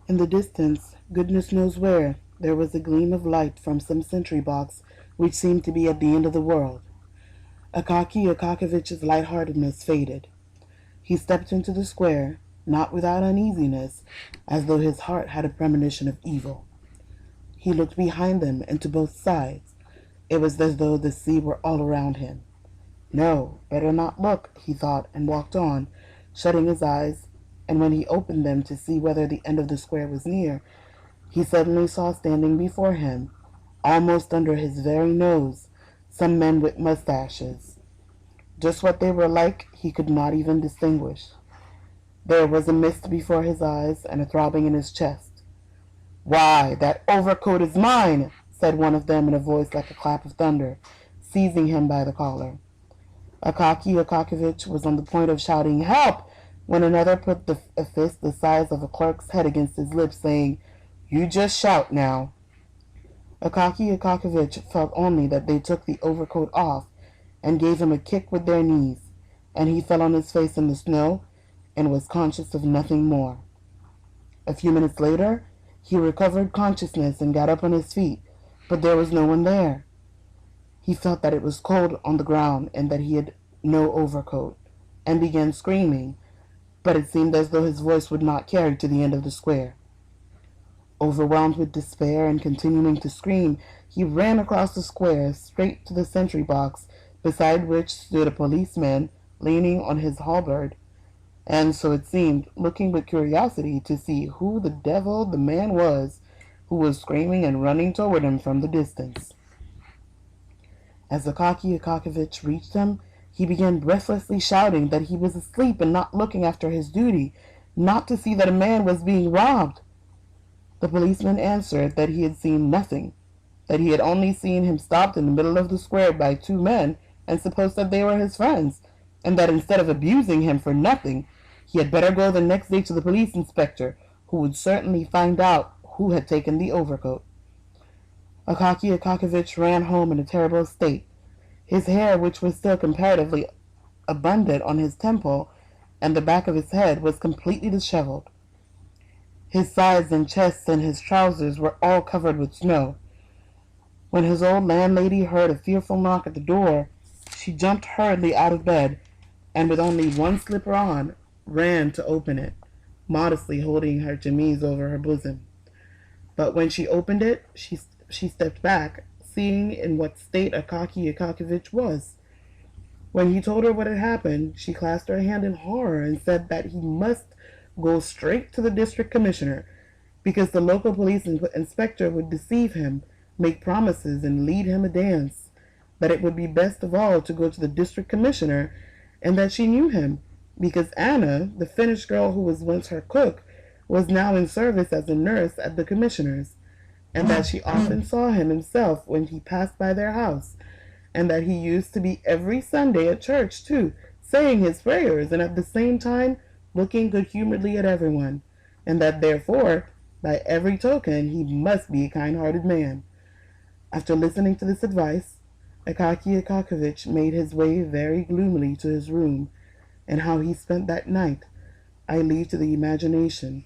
In the distance, goodness knows where, there was a gleam of light from some sentry box which seemed to be at the end of the world. Akaki Akakiyevich's lightheartedness faded. He stepped into the square, not without uneasiness, as though his heart had a premonition of evil. He looked behind him and to both sides. It was as though the sea were all around him. No, better not look, he thought, and walked on, shutting his eyes, and when he opened them to see whether the end of the square was near, he suddenly saw standing before him, almost under his very nose, some men with mustaches. Just what they were like he could not even distinguish. There was a mist before his eyes and a throbbing in his chest. "Why, that overcoat is mine!" said one of them in a voice like a clap of thunder, seizing him by the collar. Akaki Akakiyevich was on the point of shouting "Help!" when another put a fist the size of a clerk's head against his lips, saying, "You just shout now." Akaki Akakiyevich felt only that they took the overcoat off and gave him a kick with their knees, and he fell on his face in the snow and was conscious of nothing more. A few minutes later, he recovered consciousness and got up on his feet, but there was no one there. He felt that it was cold on the ground and that he had no overcoat, and began screaming, but it seemed as though his voice would not carry to the end of the square. Overwhelmed with despair and continuing to scream, he ran across the square straight to the sentry box, beside which stood a policeman leaning on his halberd, and, so it seemed, looking with curiosity to see who the devil the man was who was screaming and running toward him from the distance. As Akaki Akakiyevich reached him, he began breathlessly shouting that he was asleep and not looking after his duty, not to see that a man was being robbed. The policeman answered that he had seen nothing, that he had only seen him stopped in the middle of the square by two men and supposed that they were his friends, and that instead of abusing him for nothing, he had better go the next day to the police inspector, who would certainly find out who had taken the overcoat. Akaki Akakiyevich ran home in a terrible state. His hair, which was still comparatively abundant on his temple and the back of his head, was completely disheveled. His sides and chest and his trousers were all covered with snow. When his old landlady heard a fearful knock at the door, she jumped hurriedly out of bed, and with only one slipper on, ran to open it, modestly holding her chemise over her bosom. But when she opened it, she stepped back, seeing in what state Akaki Akakiyevich was. When he told her what had happened, she clasped her hand in horror and said that he must go straight to the district commissioner, because the local police inspector would deceive him, make promises, and lead him a dance, that it would be best of all to go to the district commissioner, and that she knew him, because Anna, the Finnish girl who was once her cook, was now in service as a nurse at the commissioner's, and that she often saw him himself when he passed by their house, and that he used to be every Sunday at church too, saying his prayers, and at the same time looking good-humoredly at everyone, and that therefore, by every token, he must be a kind-hearted man. After listening to this advice, Akaki Akakiyevich made his way very gloomily to his room, and how he spent that night I leave to the imagination.